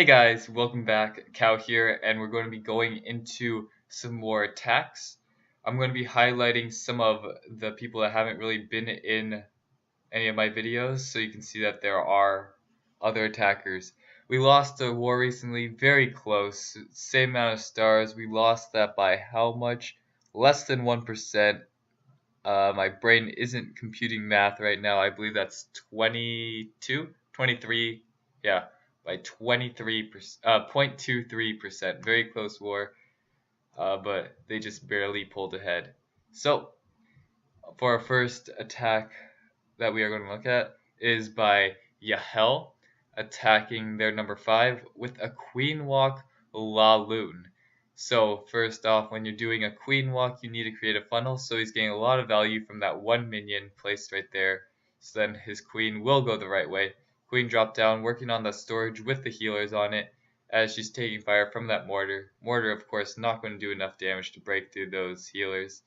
Hey guys, welcome back. Cow here, and we're going to be going into some more attacks. I'm going to be highlighting some of the people that haven't really been in any of my videos, so you can see that there are other attackers. We lost a war recently, very close, same amount of stars. We lost that by how much? Less than 1%. My brain isn't computing math right now. I believe that's 22, 23, yeah, by 23%, 0.23%. Very close war, but they just barely pulled ahead. So, for our first attack that we are going to look at is by Yahel attacking their number 5 with a Queen Walk LaLoon. So first off, when you're doing a Queen Walk, you need to create a funnel, so he's getting a lot of value from that one minion placed right there. So then his Queen will go the right way. Queen drop down, working on the storage with the healers on it as she's taking fire from that mortar. Mortar, of course, not going to do enough damage to break through those healers.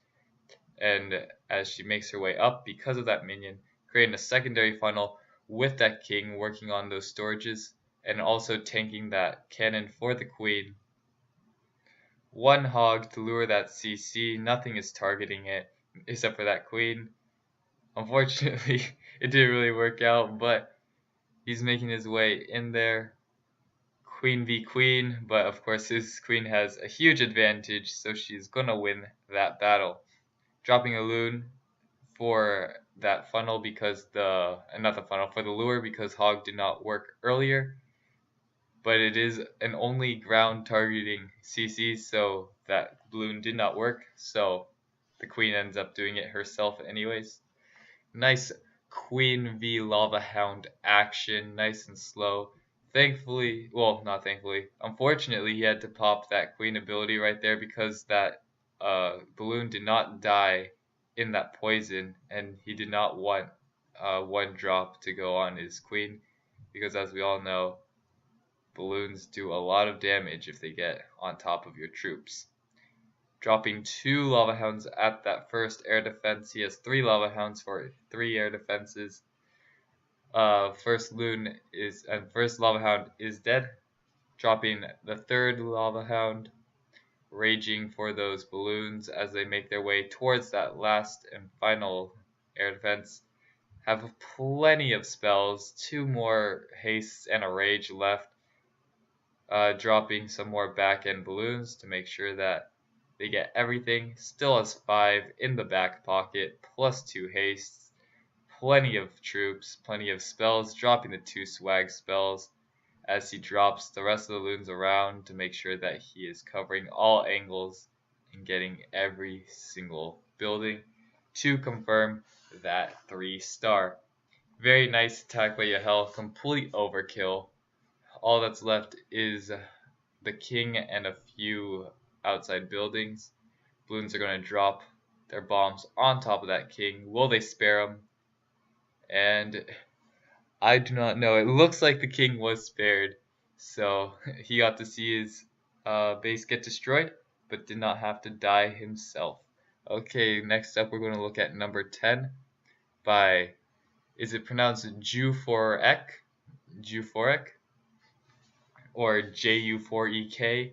And as she makes her way up because of that minion, creating a secondary funnel with that king working on those storages and also tanking that cannon for the queen. One hog to lure that CC, nothing is targeting it except for that queen. Unfortunately, it didn't really work out, but he's making his way in there. Queen v queen, but of course his queen has a huge advantage, so she's gonna win that battle. Dropping a loon for that funnel because not the funnel, for the lure because hog did not work earlier, but it is an only ground targeting CC, so that balloon did not work, so the queen ends up doing it herself anyways. Nice queen v lava hound action, nice and slow. Thankfully, well, not thankfully, unfortunately he had to pop that queen ability right there because that balloon did not die in that poison, and he did not want one drop to go on his queen because, as we all know, balloons do a lot of damage if they get on top of your troops. Dropping 2 lava hounds at that first air defense. He has 3 lava hounds for 3 air defenses. First lava hound is dead. Dropping the 3rd lava hound, raging for those balloons as they make their way towards that last and final air defense. Have plenty of spells, 2 more hastes and a rage left. Dropping some more back end balloons to make sure that they get everything. Still has 5 in the back pocket, plus 2 hastes. Plenty of troops, plenty of spells, dropping the 2 swag spells as he drops the rest of the loons around to make sure that he is covering all angles and getting every single building to confirm that 3-star. Very nice attack by Yahel, complete overkill. All that's left is the king and a few outside buildings. Balloons are going to drop their bombs on top of that king. Will they spare him? And I do not know. It looks like the king was spared, so he got to see his base get destroyed, but did not have to die himself. Okay, next up we're going to look at number 10 by, is it pronounced Ju4ek? Ju4ek? Or Ju4ek?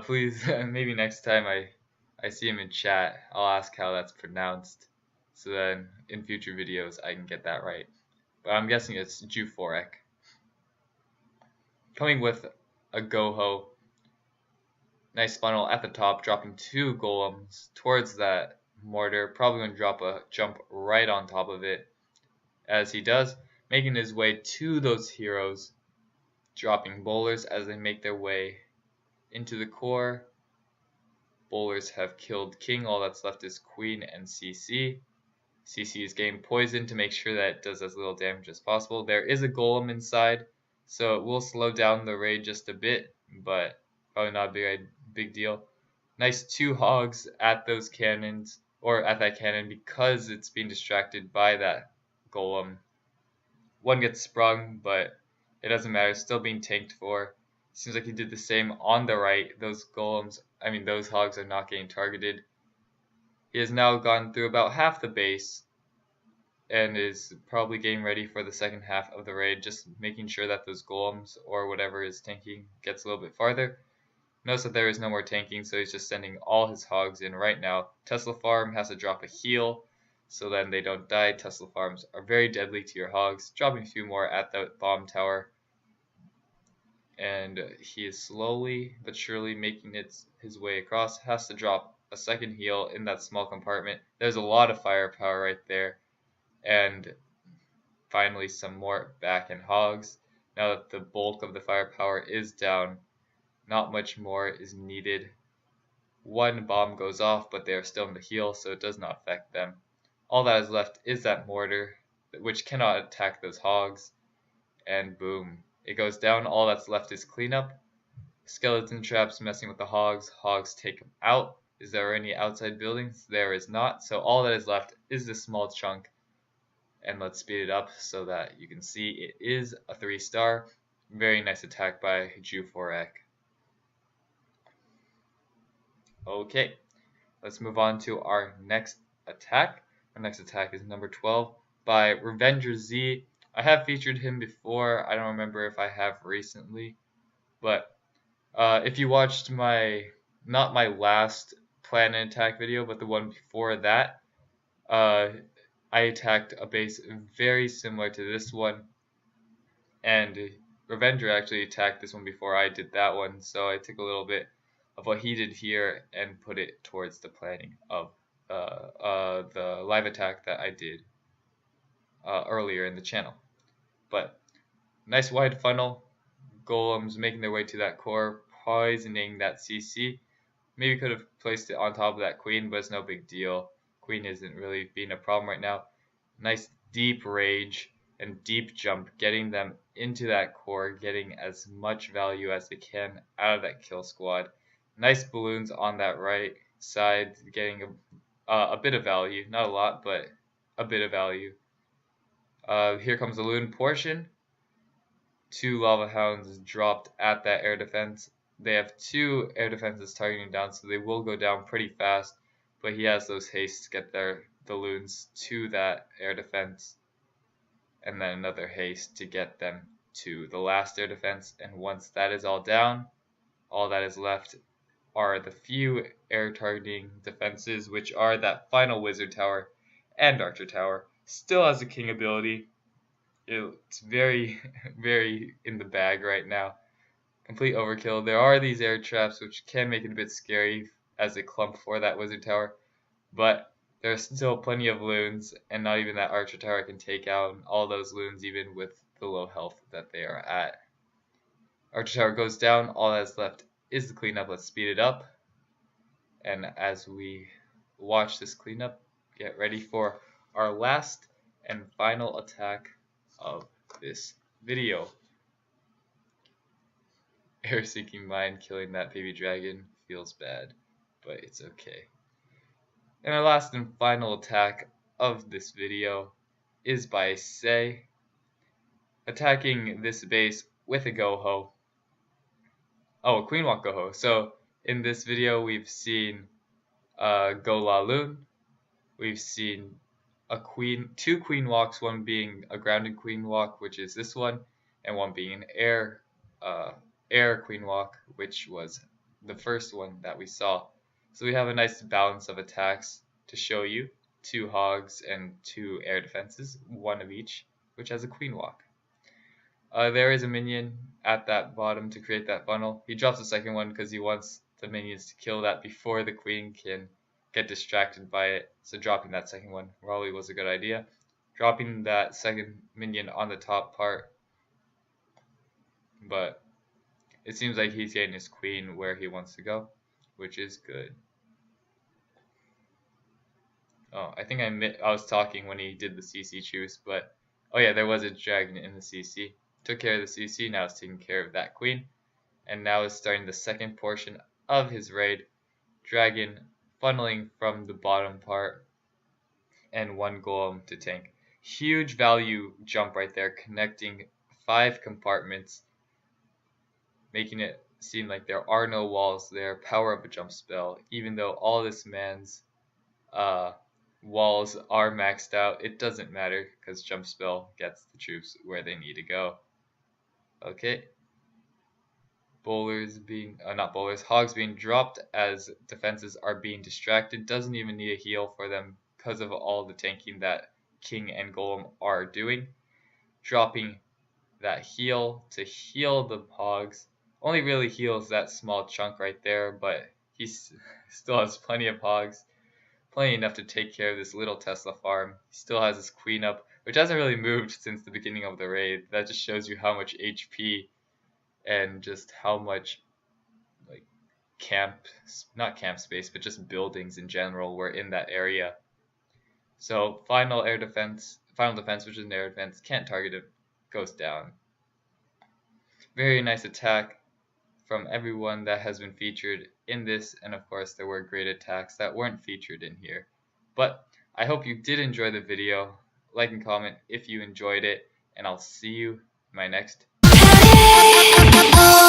Please, maybe next time I see him in chat, I'll ask how that's pronounced, so then in future videos I can get that right. But I'm guessing it's Ju4ek. Coming with a GoHo. Nice funnel at the top, dropping 2 golems towards that mortar. Probably going to jump right on top of it. As he does, making his way to those heroes. Dropping bowlers as they make their way into the core. Bowlers have killed king. All that's left is queen and CC. CC is getting poisoned to make sure that it does as little damage as possible. There is a golem inside, so it will slow down the raid just a bit, but probably not a big deal. Nice 2 hogs at those cannons, or at that cannon, because it's being distracted by that golem. One gets sprung, but it doesn't matter. It's still being tanked for. Seems like he did the same on the right. Those hogs are not getting targeted. He has now gone through about half the base, and is probably getting ready for the second half of the raid, just making sure that those golems or whatever is tanking gets a little bit farther. Notice that there is no more tanking, so he's just sending all his hogs in right now. Tesla farm has to drop a heal so then they don't die. Tesla farms are very deadly to your hogs. Dropping a few more at the bomb tower. And he is slowly but surely making his way across. Has to drop a second heal in that small compartment. There's a lot of firepower right there. And finally some more back end hogs. Now that the bulk of the firepower is down, not much more is needed. One bomb goes off, but they are still in the heal, so it does not affect them. All that is left is that mortar, which cannot attack those hogs. And boom, it goes down. All that's left is cleanup. Skeleton traps messing with the hogs. Hogs take them out. Is there any outside buildings? There is not. So all that is left is this small chunk. And let's speed it up so that you can see it is a 3-star. Very nice attack by Juforek. Okay, let's move on to our next attack. Our next attack is number 12 by Revenger Z. I have featured him before. I don't remember if I have recently, but if you watched not my last plan and attack video, but the one before that, I attacked a base very similar to this one, and Revenger actually attacked this one before I did that one, so I took a little bit of what he did here and put it towards the planning of the live attack that I did earlier in the channel. But nice wide funnel, golems making their way to that core, poisoning that CC. Maybe could have placed it on top of that queen, but it's no big deal. Queen isn't really being a problem right now. Nice deep rage and deep jump, getting them into that core, getting as much value as they can out of that kill squad. Nice balloons on that right side, getting a bit of value. Not a lot, but a bit of value. Here comes the loon portion. 2 lava hounds dropped at that air defense. They have 2 air defenses targeting down, so they will go down pretty fast. But he has those hastes to get the loons to that air defense, and then another haste to get them to the last air defense. And once that is all down, all that is left are the few air targeting defenses, which are that final wizard tower and archer tower. Still has a king ability. It's very, very in the bag right now. Complete overkill. There are these air traps which can make it a bit scary as a clump for that wizard tower, but there's still plenty of loons, and not even that archer tower can take out all those loons even with the low health that they are at. Archer tower goes down. All that's left is the cleanup. Let's speed it up, and as we watch this cleanup, get ready for our last and final attack of this video. Air Seeking Mine killing that baby dragon feels bad, but it's okay. And our last and final attack of this video is by Say, attacking this base with a GoHo. Oh, a Queen Walk GoHo. So in this video we've seen GoLaLoon, we've seen two Queen Walks, one being a grounded Queen Walk, which is this one, and one being an air Queen Walk, which was the first one that we saw. So we have a nice balance of attacks to show you. 2 hogs and 2 air defenses, 1 of each, which has a Queen Walk. There is a minion at that bottom to create that funnel. He drops the second one because he wants the minions to kill that before the queen can get distracted by it. So dropping that second one probably was a good idea. Dropping that second minion on the top part, but it seems like he's getting his queen where he wants to go, which is good. Oh, I think I was talking when he did the CC choose, but oh yeah, there was a dragon in the CC. Took care of the CC, now it's taking care of that queen. And now is starting the second portion of his raid. Dragon funneling from the bottom part, and 1 golem to tank. Huge value jump right there, connecting 5 compartments, making it seem like there are no walls there. Power of a jump spell, even though all this man's walls are maxed out. It doesn't matter because jump spell gets the troops where they need to go. Okay. Hogs being dropped as defenses are being distracted. Doesn't even need a heal for them because of all the tanking that King and Golem are doing. Dropping that heal to heal the hogs. Only really heals that small chunk right there, but he still has plenty of hogs. Plenty enough to take care of this little Tesla farm. He still has his queen up, which hasn't really moved since the beginning of the raid. That just shows you how much HP and just how much like not camp space, but just buildings in general were in that area. So final defense, which is an air defense, can't target it, goes down. Very nice attack from everyone that has been featured in this, and of course there were great attacks that weren't featured in here. But I hope you did enjoy the video. Like and comment if you enjoyed it, and I'll see you in my next video.